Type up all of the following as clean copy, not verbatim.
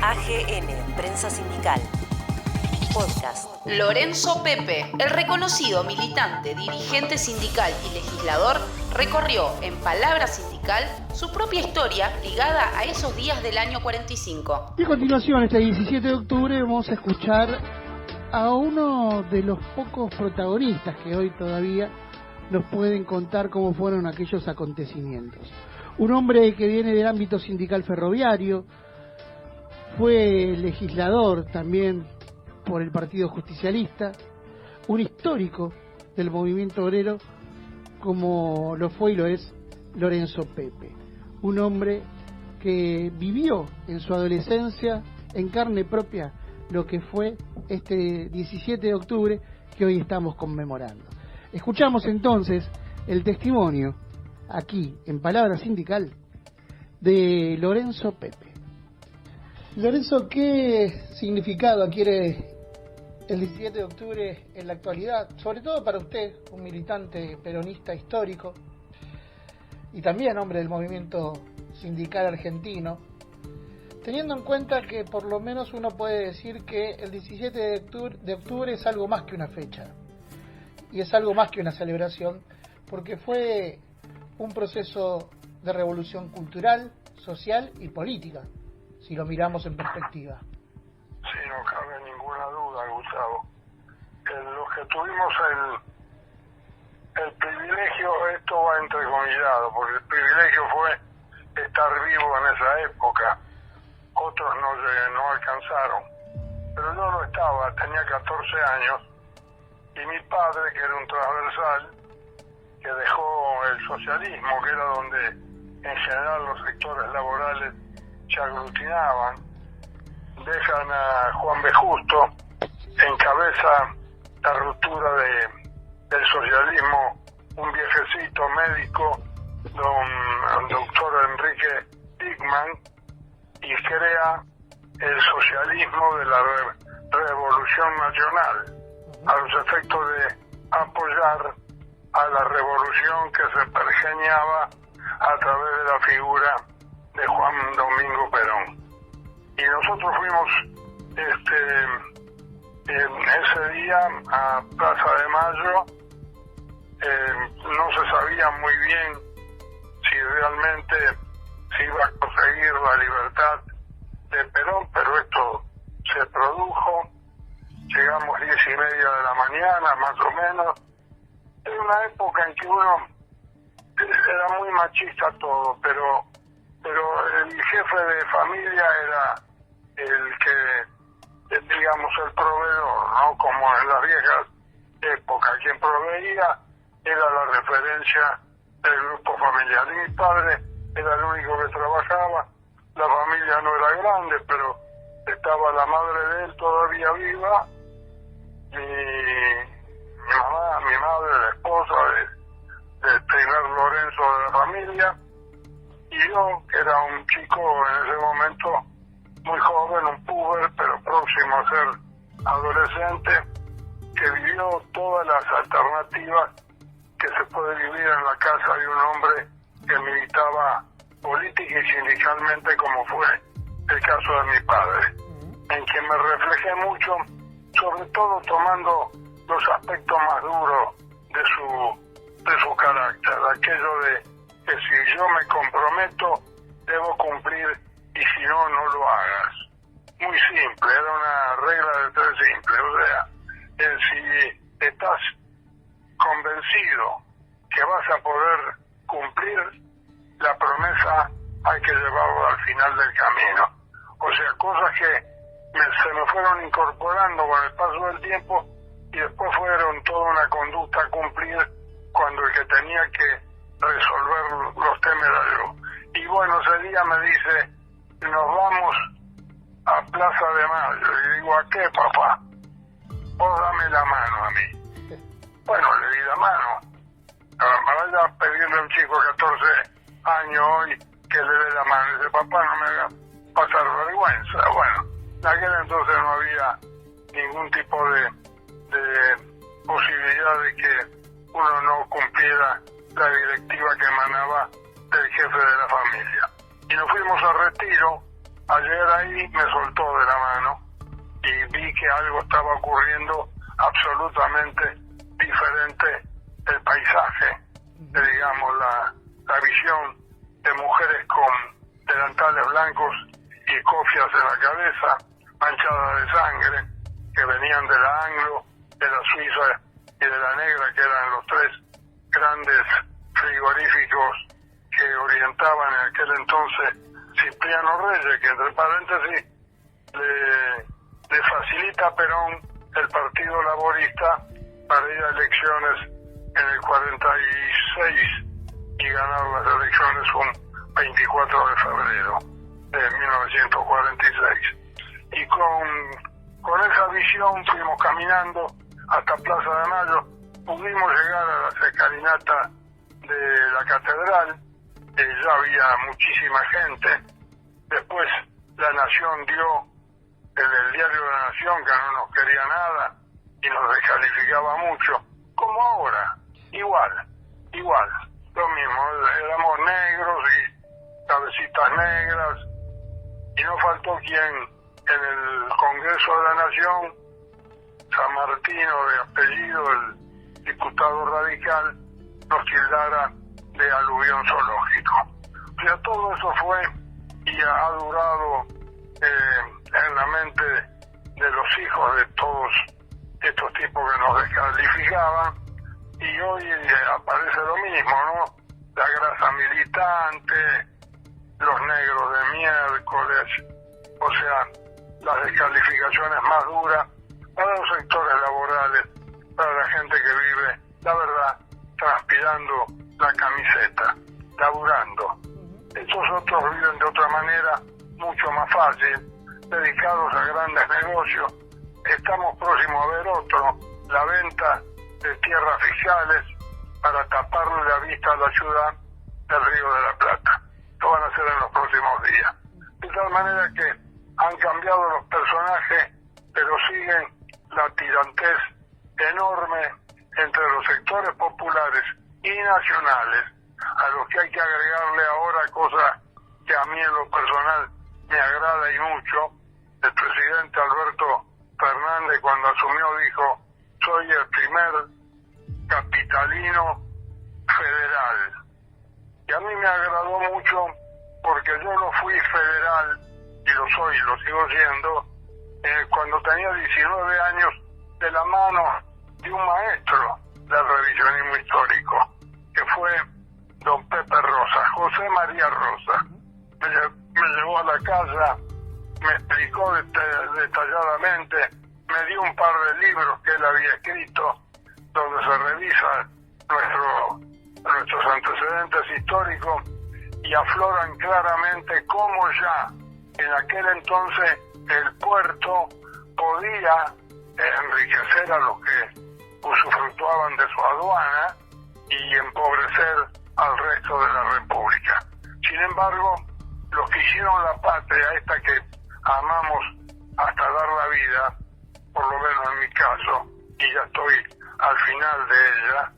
AGN, Prensa Sindical. Podcast. Lorenzo Pepe, el reconocido militante, dirigente sindical y legislador, recorrió en Palabra Sindical su propia historia ligada a esos días del año 45. Y a continuación, este 17 de octubre, vamos a escuchar a uno de los pocos protagonistas que hoy todavía nos pueden contar cómo fueron aquellos acontecimientos. Un hombre que viene del ámbito sindical ferroviario, fue legislador también por el Partido Justicialista, un histórico del movimiento obrero como lo fue y lo es Lorenzo Pepe, un hombre que vivió en su adolescencia en carne propia lo que fue este 17 de octubre que hoy estamos conmemorando. Escuchamos entonces el testimonio aquí en Palabra Sindical de Lorenzo Pepe. Lorenzo, ¿qué significado adquiere el 17 de octubre en la actualidad? Sobre todo para usted, un militante peronista histórico y también hombre del movimiento sindical argentino, teniendo en cuenta que por lo menos uno puede decir que el 17 de octubre es algo más que una fecha y es algo más que una celebración, porque fue un proceso de revolución cultural, social y política, si lo miramos en perspectiva. Sí, no cabe ninguna duda, Gustavo. Los que tuvimos el privilegio, esto va entrecomillado, porque el privilegio fue estar vivo en esa época. Otros no alcanzaron. Pero yo lo estaba, tenía 14 años, y mi padre, que era un transversal, que dejó el socialismo, que era donde en general los sectores laborales se aglutinaban, dejan a Juan B. Justo, encabeza la ruptura del socialismo, un viejecito médico, don doctor Enrique Dickmann, y crea el socialismo de la Revolución Nacional, a los efectos de apoyar a la revolución que se pergeñaba a través de la figura de Juan Domingo Perón. Y nosotros fuimos ese día a Plaza de Mayo. No se sabía muy bien si realmente se iba a conseguir la libertad de Perón, pero esto se produjo. Llegamos 10:30 de la mañana, más o menos. Era una época en que uno era muy machista todo, pero el jefe de familia era el que, digamos, el proveedor, ¿no? Como en las viejas épocas, quien proveía era la referencia del grupo familiar. Y mi padre era el único que trabajaba, la familia no era grande, pero estaba la madre de él todavía viva, mi madre, la esposa del primer Lorenzo de la familia, y yo, que era un chico en ese momento muy joven, un puber, pero próximo a ser adolescente, que vivió todas las alternativas que se puede vivir en la casa de un hombre que militaba política y sindicalmente, como fue el caso de mi padre, en quien me reflejé mucho, sobre todo tomando los aspectos más duros de su carácter, aquello de que si yo me comprometo debo cumplir y si no, no lo hagas. Muy simple, era una regla de tres simple, o sea, si estás convencido que vas a poder cumplir la promesa, hay que llevarlo al final del camino. O sea, cosas que se me fueron incorporando con el paso del tiempo y después fueron toda una conducta a cumplir cuando el que tenía que resolver los temerarios. Y bueno, ese día me dice, nos vamos a Plaza de Mayo. Y digo, ¿a qué, papá? Vos dame la mano a mí. Bueno, le di la mano. Vaya a pedirle a un chico de 14 años hoy que le dé la mano. Y dice, papá, no me haga pasar vergüenza. Bueno, en aquel entonces no había ningún tipo de posibilidad de que uno no cumpliera la directiva que emanaba del jefe de la familia. Y nos fuimos a Retiro al llegar ahí me soltó de la mano y vi que algo estaba ocurriendo absolutamente diferente. El paisaje, digamos, la visión de mujeres con delantales blancos y cofias en la cabeza, manchadas de sangre, que venían de la Anglo, de la Suiza y de la Negra, que eran los tres grandes frigoríficos que orientaban en aquel entonces Cipriano Reyes, que entre paréntesis le facilita a Perón el Partido Laborista para ir a elecciones en el 46 y ganar las elecciones un 24 de febrero de 1946. Y con esa visión fuimos caminando hasta Plaza de Mayo, pudimos llegar a la escalinata de la catedral, ya había muchísima gente. Después La Nación dio, el diario de La Nación, que no nos quería nada y nos descalificaba mucho, como ahora, igual, lo mismo, éramos negros y cabecitas negras, y no faltó quien en el Congreso de la Nación, San Martino de apellido, el diputado radical, nos tildara de aluvión zoológico. O sea, todo eso fue y ha durado en la mente de los hijos de todos estos tipos que nos descalificaban, y hoy aparece lo mismo, ¿no? La grasa militante, los negros de miércoles, o sea, las descalificaciones más duras para los sectores laborales, para la gente que vive, la verdad, transpirando la camiseta, laburando. Estos otros viven de otra manera, mucho más fácil, dedicados a grandes negocios. Estamos próximos a ver otro, la venta de tierras fiscales para taparle la vista a la ciudad del Río de la Plata. Esto van a ser en los próximos días. De tal manera que han cambiado los personajes, pero siguen la tirantez enorme entre los sectores populares y nacionales, a los que hay que agregarle ahora cosas que a mí en lo personal me agrada y mucho. El presidente Alberto Fernández, cuando asumió, dijo: soy el primer capitalino federal. Y a mí me agradó mucho porque yo no fui federal, y lo soy, lo sigo siendo, cuando tenía 19 años, de la mano de un maestro del revisionismo histórico, que fue don Pepe Rosa, José María Rosa. Me llevó a la casa, me explicó detalladamente, me dio un par de libros que él había escrito, donde se revisan nuestros antecedentes históricos, y afloran claramente cómo ya en aquel entonces el puerto podía enriquecer a los que usufructuaban de su aduana y empobrecer al resto de la República. Sin embargo, los que hicieron la patria, esta que amamos hasta dar la vida, por lo menos en mi caso, y ya estoy al final de ella,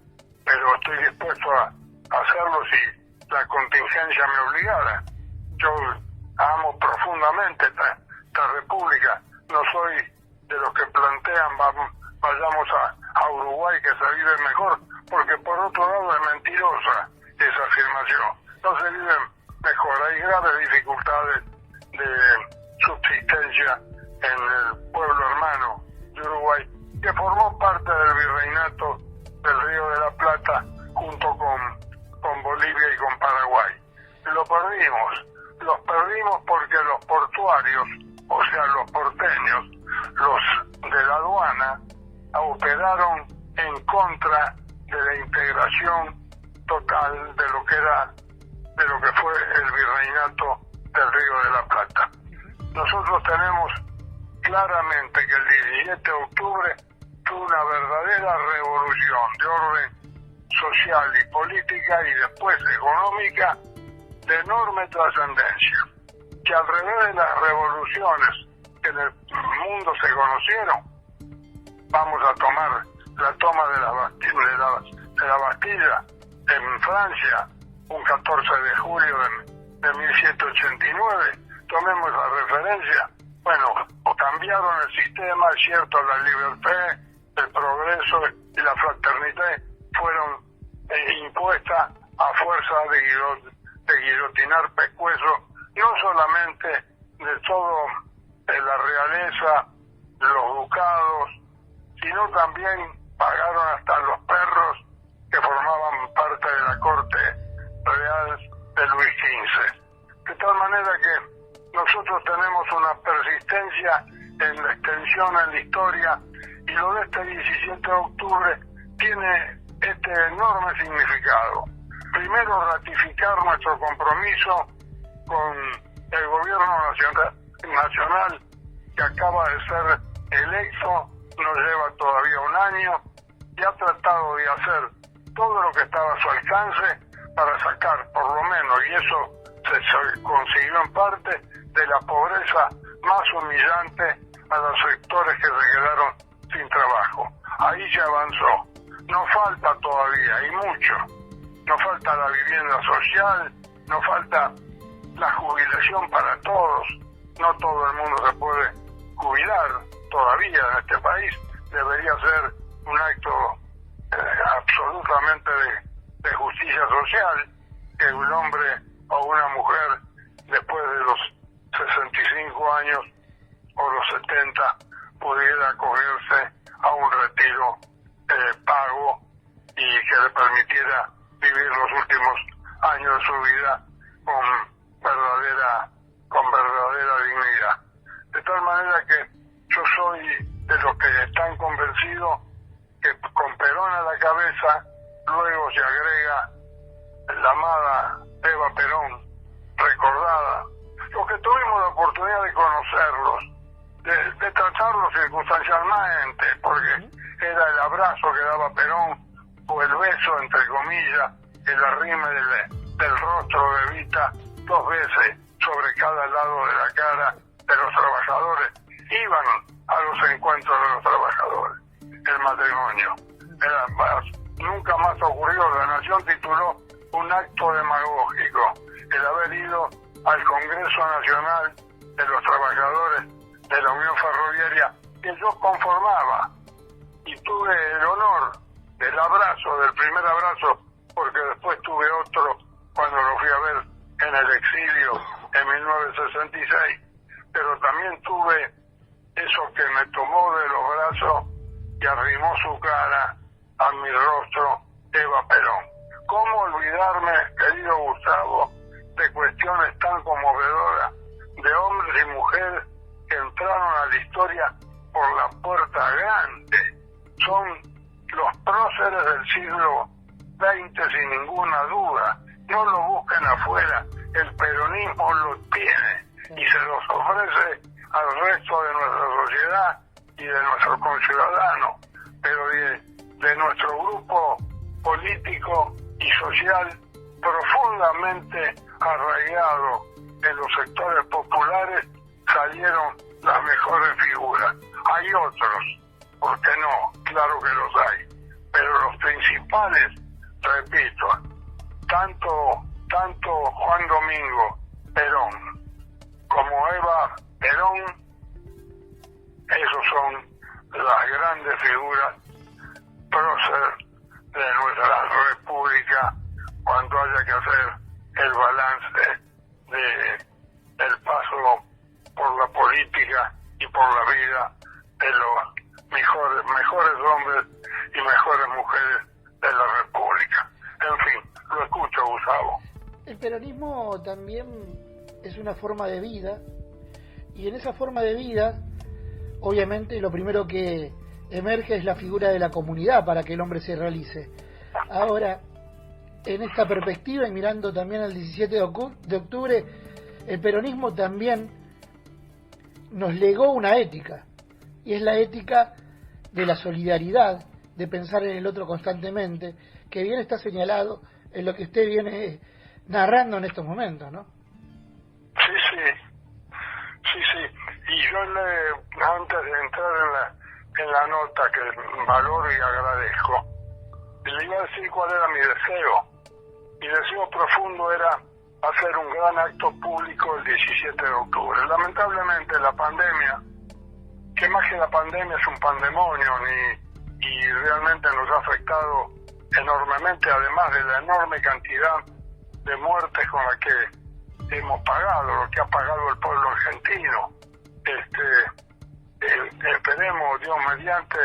pero estoy dispuesto a hacerlo si la contingencia me obligara. Yo amo profundamente esta república, no soy de los que plantean vayamos a Uruguay que se vive mejor, porque por otro lado es mentirosa esa afirmación. No se vive mejor, hay graves dificultades de subsistencia en el pueblo hermano de Uruguay, que formó parte del virreinato del Río de la Plata junto con Bolivia y con Paraguay. Los perdimos porque los portuarios, o sea los porteños, los de la aduana, operaron en contra de la integración total de lo que fue el virreinato del Río de la Plata. Nosotros tenemos claramente que el 17 de octubre fue una verdadera revolución de orden social y política, y después económica, de enorme trascendencia, que al revés de las revoluciones que en el mundo se conocieron, vamos a tomar la toma de la Bastilla en Francia un 14 de julio de 1789, tomemos la referencia. Bueno, cambiaron el sistema, es cierto, la libertad, el progreso y la fraternidad fueron impuestas a fuerza de guillotinar pescuezos, no solamente de todo la realeza, los ducados, sino también pagaron hasta los perros que formaban parte de la corte real de Luis XV. De tal manera que nosotros tenemos una persistencia en la extensión en la historia, y lo de este 17 de octubre tiene este enorme significado. Primero, ratificar nuestro compromiso con el gobierno nacional que acaba de ser electo, nos lleva todavía un año, y ha tratado de hacer todo lo que estaba a su alcance para sacar, por lo menos, y eso se consiguió en parte, de la pobreza más humillante a los sectores que se quedaron sin trabajo. Ahí se avanzó. Nos falta todavía, y mucho. Nos falta la vivienda social, nos falta la jubilación para todos. No todo el mundo se puede jubilar todavía en este país. Debería ser un acto absolutamente de justicia social, que un hombre o una mujer después de los 65 años o los 70 pudiera acogerse a un retiro pago y que le permitiera vivir los últimos años de su vida con verdadera dignidad. De tal manera que yo soy de los que están convencidos que con Perón a la cabeza, luego se agrega la amada Eva Perón, recordada, los que tuvimos la oportunidad de conocerlos, de tratarlos circunstancialmente, porque era el abrazo que daba Perón, o el beso, entre comillas, el arrime del rostro de Evita 2 veces sobre cada lado de la cara de los trabajadores. Iban a los encuentros de los trabajadores, el matrimonio. Nunca más ocurrió. La Nación tituló un acto demagógico el haber ido al Congreso Nacional de los Trabajadores de la Unión Ferroviaria, que yo conformaba, y tuve el honor del abrazo, del primer abrazo, porque después tuve otro cuando lo fui a ver en el exilio en 1966, pero también tuve eso que me tomó de los brazos y arrimó su cara a mi rostro, Eva Perón. ¿Cómo olvidarme, querido Gustavo, de cuestiones tan conmovedoras de hombres y mujeres que entraron a la historia por la puerta grande? Son los próceres del siglo XX sin ninguna duda. No lo busquen afuera, el peronismo lo tiene y se los ofrece al resto de nuestra sociedad y de nuestros conciudadanos, pero de nuestro grupo político y social profundamente arraigado en los sectores populares salieron las mejores figuras. Hay otros, ¿por qué no? Claro que los hay, pero los principales, repito, tanto Juan Domingo Perón como Eva Perón, esos son las grandes figuras próceres de nuestra república cuando haya que hacer el balance del paso por la política y por la vida de los mejores hombres y mejores mujeres de la república. En fin, lo escucho, Gustavo. El peronismo también es una forma de vida, y en esa forma de vida, obviamente, lo primero que emerge es la figura de la comunidad para que el hombre se realice. Ahora, en esta perspectiva, y mirando también al 17 de octubre, el peronismo también nos legó una ética, y es la ética de la solidaridad, de pensar en el otro constantemente, que bien está señalado en lo que usted viene narrando en estos momentos, ¿no? Sí. Y yo antes de entrar en la nota, que valoro y agradezco, le iba a decir cuál era mi deseo. Mi deseo profundo era hacer un gran acto público el 17 de octubre. Lamentablemente la pandemia, que más que la pandemia es un pandemonio, y realmente nos ha afectado enormemente, además de la enorme cantidad de muertes con la que hemos pagado, lo que ha pagado el pueblo argentino. Esperemos, Dios mediante,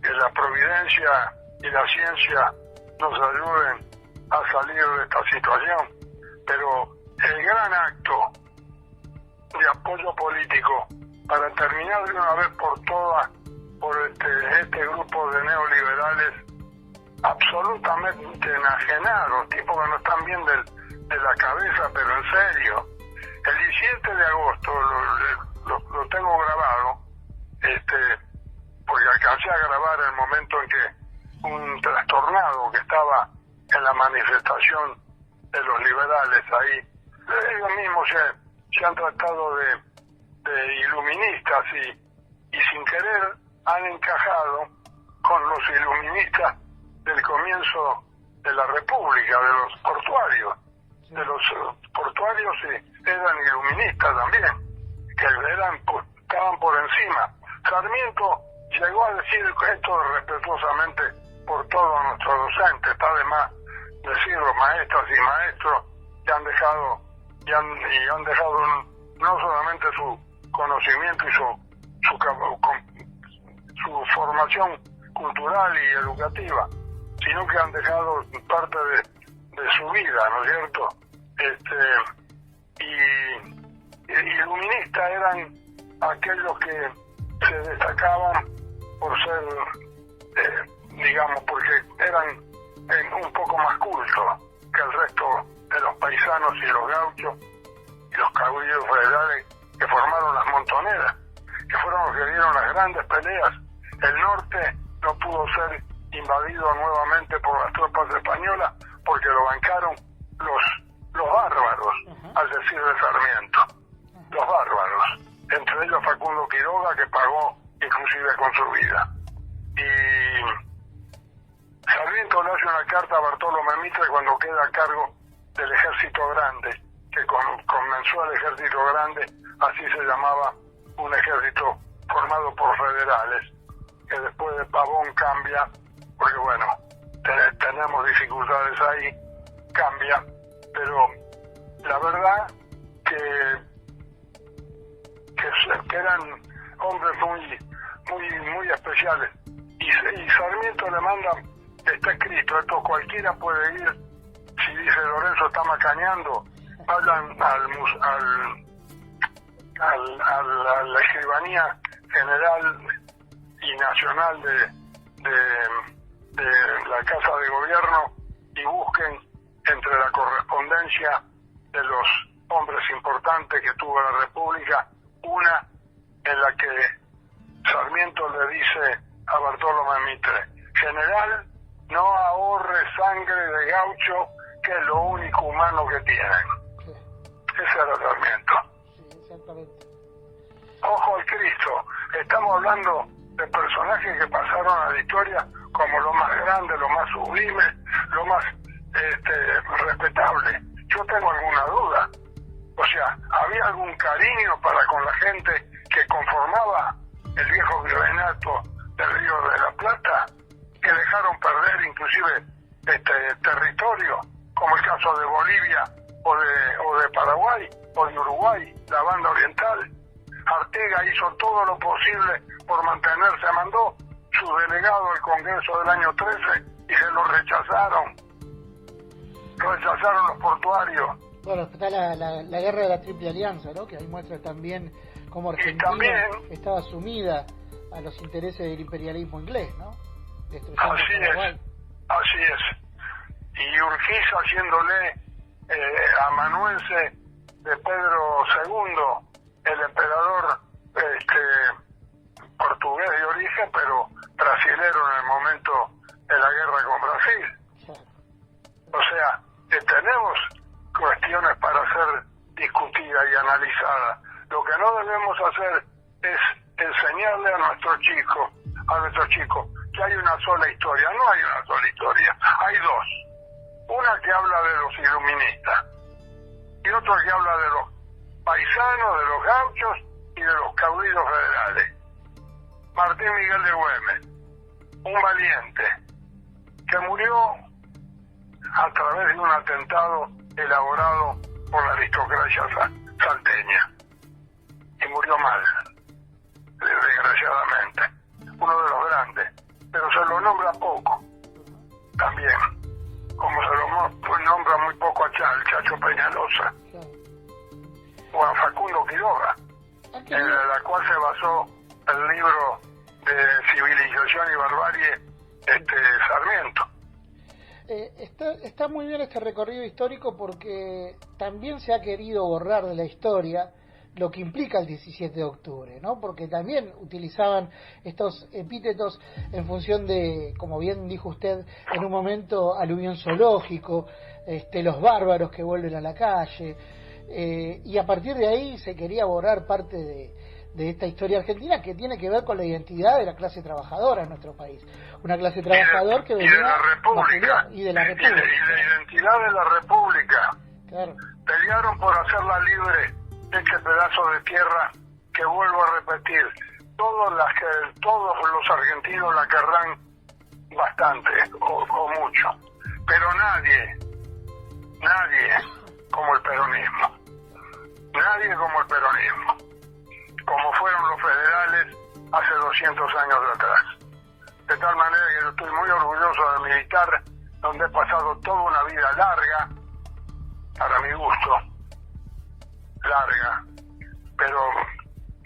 que la providencia y la ciencia nos ayuden a salir de esta situación. Pero el gran acto de apoyo político para terminar de una vez por todas por este grupo de neoliberales absolutamente enajenados, tipos que no están bien de la cabeza, pero en serio. El 17 de agosto lo tengo grabado, porque alcancé a grabar el momento en que un trastornado que estaba en la manifestación de los liberales ahí, ellos mismos se han tratado de iluministas y sin querer han encajado con los iluministas del comienzo de la República, de los portuarios. De los portuarios eran iluministas también, que estaban por encima. Sarmiento llegó a decir esto respetuosamente por todos nuestros docentes, está de más decirlo, maestras y maestros que han dejado no solamente su conocimiento y su formación cultural y educativa, sino que han dejado parte de su vida, ¿no es cierto? Y iluministas eran aquellos que se destacaban por ser, porque eran un poco más cultos que el resto de los paisanos y los gauchos y los caudillos federales que formaron las montoneras, que fueron los que dieron las grandes peleas. El norte no pudo ser invadido nuevamente por las tropas españolas porque lo bancaron los bárbaros, al decir de Sarmiento, los bárbaros, entre ellos Facundo Quiroga, que pagó inclusive con su vida. Y Sarmiento le hace una carta a Bartolomé Mitre cuando queda a cargo del Ejército Grande, que comenzó el Ejército Grande, así se llamaba un ejército formado por federales, que después de Pavón cambia, porque bueno, tenemos dificultades ahí, cambia, pero la verdad que eran hombres muy especiales, y Sarmiento le manda, está escrito, esto cualquiera puede ir, si dice Lorenzo está macaneando, vayan a la escribanía general y nacional de la Casa de Gobierno y busquen entre la correspondencia de los hombres importantes que tuvo la República, una en la que Sarmiento le dice a Bartolomé Mitre: general, no ahorre sangre de gaucho, que es lo único humano que tienen. Ese era Sarmiento. Sí, exactamente. Ojo al Cristo, estamos hablando de personajes que pasaron a la historia como lo más grande, lo más sublime, lo más respetable. Yo tengo alguna duda. O sea, ¿había algún cariño para con la gente que conformaba el viejo virreinato del Río de la Plata, que dejaron perder inclusive territorio, como el caso de Bolivia o de Paraguay o de Uruguay, la banda oriental? Artigas hizo todo lo posible por mantenerse, mandó su delegado al Congreso del año 13 y se lo rechazaron los portuarios. Bueno, está la guerra de la Triple Alianza, ¿no? Que ahí muestra también cómo Argentina estaba sumida a los intereses del imperialismo inglés, ¿no? Así es. Y Urquiza haciéndole amanuense de Pedro II, el emperador portugués de origen, pero brasilero en el momento de la guerra con Brasil. O sea, tenemos cuestiones para ser discutidas y analizadas. Lo que no debemos hacer es enseñarle a nuestros chicos que hay una sola historia. No hay una sola historia, hay dos. Una que habla de los iluministas y otro que habla de los paisanos, de los gauchos y de los caudillos federales. Martín Miguel de Güemes, un valiente, que murió a través de un atentado elaborado por la aristocracia salteña. Y murió mal, desgraciadamente. Uno de los grandes, pero se lo nombra poco también, como se lo nombra muy poco al Chacho Peñalosa o a Facundo Quiroga, en la cual se basó el libro de Civilización y Barbarie Sarmiento. Está muy bien este recorrido histórico porque también se ha querido borrar de la historia lo que implica el 17 de octubre, ¿no? Porque también utilizaban estos epítetos en función de, como bien dijo usted, en un momento aluvión zoológico, los bárbaros que vuelven a la calle, y a partir de ahí se quería borrar parte de esta historia argentina que tiene que ver con la identidad de la clase trabajadora en nuestro país. Una clase trabajadora que venía de la República. Y de la República. Y de la identidad de la República. Claro. Pelearon por hacerla libre de este pedazo de tierra que, vuelvo a repetir, todos los argentinos la querrán bastante o mucho, pero nadie como el peronismo, como fueron los federales hace 200 años atrás. De tal manera que yo estoy muy orgulloso de militar, donde he pasado toda una vida larga, para mi gusto, larga, pero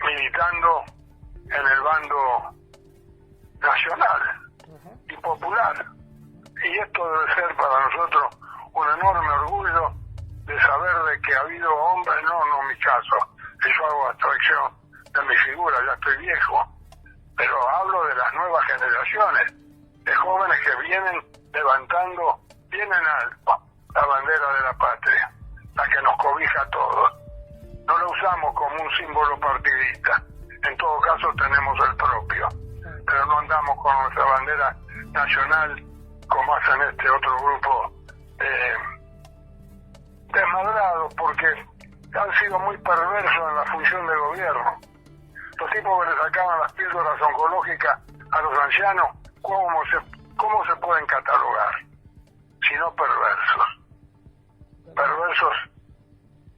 militando en el bando nacional y popular. Y esto debe ser para nosotros un enorme orgullo de saber de que ha habido hombres, no mi caso, yo hago abstracción de mi figura, ya estoy viejo, pero hablo de las nuevas generaciones, de jóvenes que vienen levantando bien en alto la bandera de la patria, la que nos cobija a todos. No lo usamos como un símbolo partidista, en todo caso tenemos el propio, pero no andamos con nuestra bandera nacional como hacen este otro grupo desmadrados, porque han sido muy perversos en la función del gobierno. Los tipos que le sacaban las píldoras oncológicas a los ancianos, ¿cómo se pueden catalogar? Sino perversos. Perversos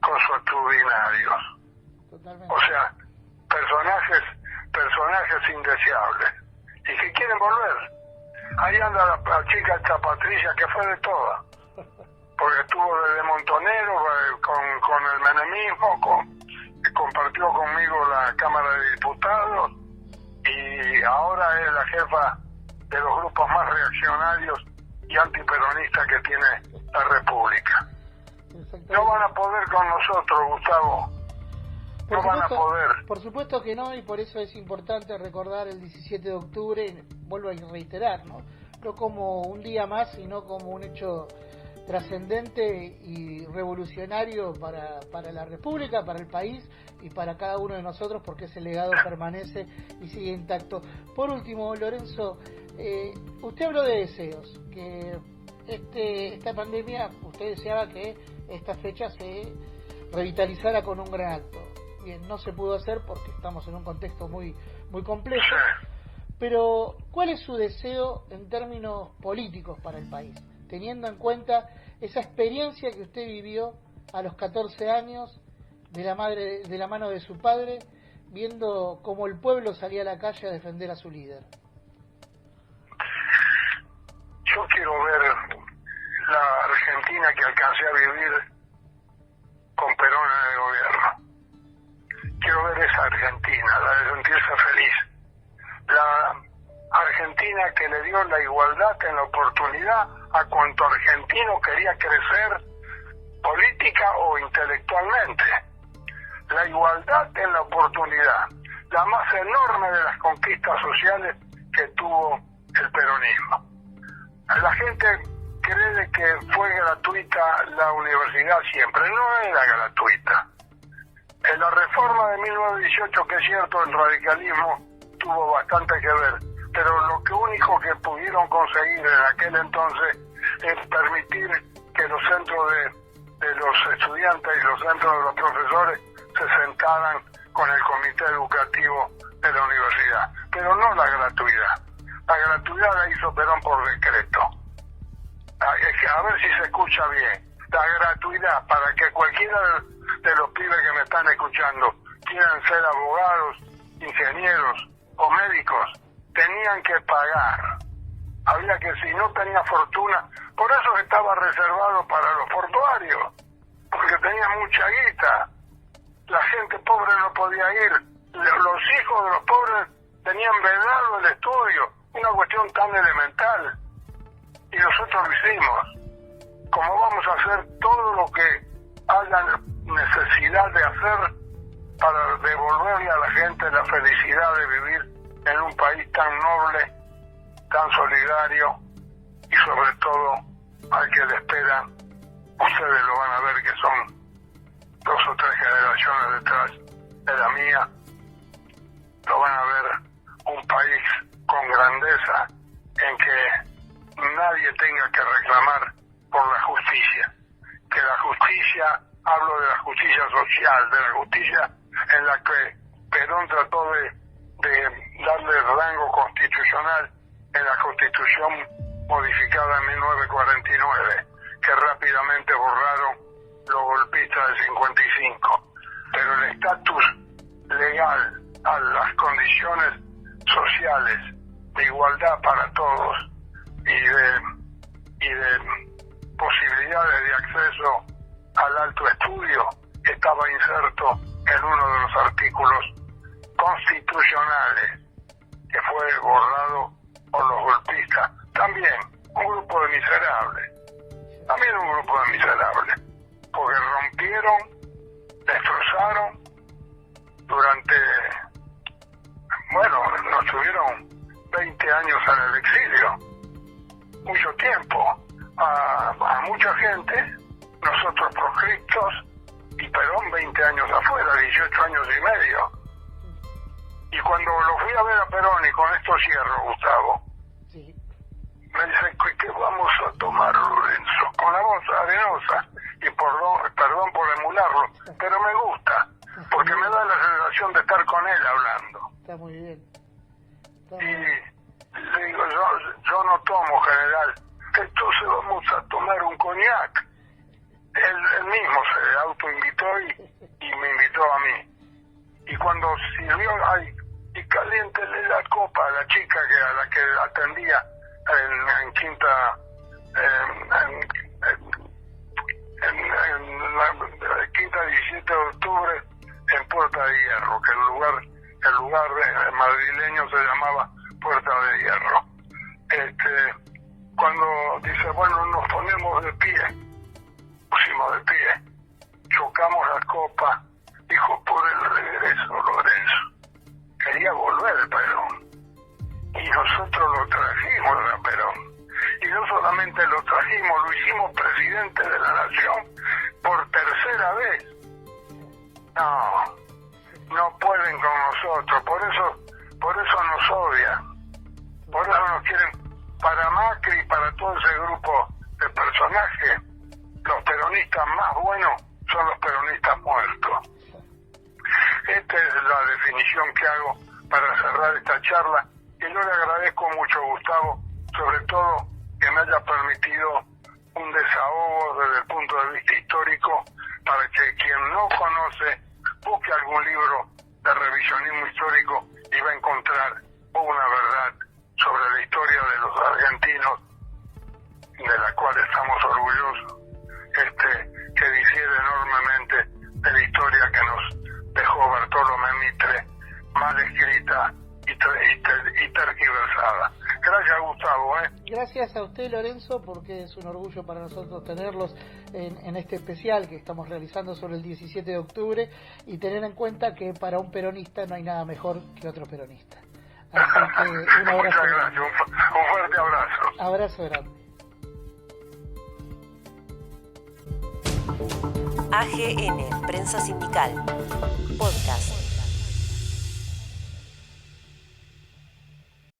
consuetudinarios. O sea, personajes indeseables. Y que quieren volver. Ahí anda la chica esta Patricia, que fue de toda. Porque estuvo desde montonero con el menemismo, compartió conmigo la Cámara de Diputados y ahora es la jefa de los grupos más reaccionarios y antiperonistas que tiene la República. No van a poder con nosotros, Gustavo. No van a poder. Por supuesto que no, y por eso es importante recordar el 17 de octubre, vuelvo a reiterar, no como un día más, sino como un hecho trascendente y revolucionario para la República, para el país y para cada uno de nosotros, porque ese legado permanece y sigue intacto. Por último, Lorenzo, usted habló de deseos, que esta pandemia, usted deseaba que esta fecha se revitalizara con un gran acto. Bien, no se pudo hacer porque estamos en un contexto muy complejo, pero ¿cuál es su deseo en términos políticos para el país? Teniendo en cuenta esa experiencia que usted vivió a los 14 años de la mano de su padre, viendo cómo el pueblo salía a la calle a defender a su líder. Yo quiero ver la Argentina que alcancé a vivir con Perón en el gobierno. Quiero ver esa Argentina, la de sentirse feliz. La Argentina que le dio la igualdad en la oportunidad a cuanto argentino quería crecer política o intelectualmente. La igualdad en la oportunidad, la más enorme de las conquistas sociales que tuvo el peronismo. La gente cree que fue gratuita la universidad siempre, no era gratuita. En la reforma de 1918, que es cierto, el radicalismo tuvo bastante que ver, pero lo único que pudieron conseguir en aquel entonces es permitir que los centros de los estudiantes y los centros de los profesores se sentaran con el comité educativo de la universidad, pero no la gratuidad. La gratuidad la hizo Perón por decreto. A ver si se escucha bien. La gratuidad para que cualquiera de los pibes que me están escuchando quieran ser abogados, ingenieros o médicos, tenían que pagar. Había que, si no tenía fortuna, por eso estaba reservado para los portuarios, porque tenía mucha guita. La gente pobre no podía ir. Los hijos de los pobres tenían vedado el estudio, una cuestión tan elemental. Y nosotros lo hicimos. Como vamos a hacer todo lo que haya necesidad de hacer para devolverle a la gente la felicidad de vivir en un país tan noble, tan solidario y sobre todo al que le esperan, ustedes lo van a ver que son 2 o 3 generaciones detrás de la mía, lo van a ver un país con grandeza en que nadie tenga que reclamar por la justicia, que la justicia, hablo de la justicia social, de la justicia en la que Perón trató de darle rango constitucional en la Constitución modificada en 1949, que rápidamente borraron los golpistas del 55. Pero el estatus legal a las condiciones sociales de igualdad para todos y de posibilidades de acceso al alto estudio estaba inserto en uno de los artículos constitucionales que fue borrado por los golpistas. También un grupo de miserables, porque rompieron, destrozaron durante, nos tuvieron 20 años en el exilio, mucho tiempo, a mucha gente, nosotros proscriptos, y Perón 20 años afuera, 18 años y medio. Y cuando lo fui a ver a Perón, y con esto cierro, Gustavo, Sí. me dice, ¿qué vamos a tomar, Lorenzo? Con la voz arenosa, y perdón por emularlo, pero me gusta, porque me da la sensación de estar con él hablando. Está muy bien. Y le digo, yo no tomo, general, entonces vamos a tomar un coñac. Él mismo se autoinvitó y me invitó a mí. Y cuando sirvió, y caliéntele la copa a la chica a la que atendía en Quinta, en la Quinta 17 de octubre, en Puerta de Hierro, que el lugar madrileño se llamaba Puerta de Hierro. Cuando dice, bueno, nos ponemos de pie, pusimos de pie, chocamos la copa, dijo, por el regreso, Lorenzo. Quería volver Perón, y nosotros lo trajimos a Perón, y no solamente lo trajimos, lo hicimos presidente de la nación por tercera vez. No pueden con nosotros, por eso nos odian, por eso nos quieren. Para Macri y para todo ese grupo de personajes, los peronistas más buenos son los peronistas muertos. Esta es la definición que hago para cerrar esta charla, y yo le agradezco mucho, Gustavo, sobre todo que me haya permitido un desahogo desde el punto de vista histórico, para que quien no conoce busque algún libro de revisionismo histórico y va a encontrar una verdad sobre la historia de los argentinos, de la cual estamos orgullosos, que difiere enormemente de la historia que nos dejó Bartolomé Mitre, mal escrita y tergiversada. Gracias, Gustavo. Gracias a usted, Lorenzo, porque es un orgullo para nosotros tenerlos en este especial que estamos realizando sobre el 17 de octubre, y tener en cuenta que para un peronista no hay nada mejor que otro peronista. Así que un abrazo. Muchas gracias, un fuerte abrazo. Abrazo grande. AGN, Prensa Sindical. Podcast.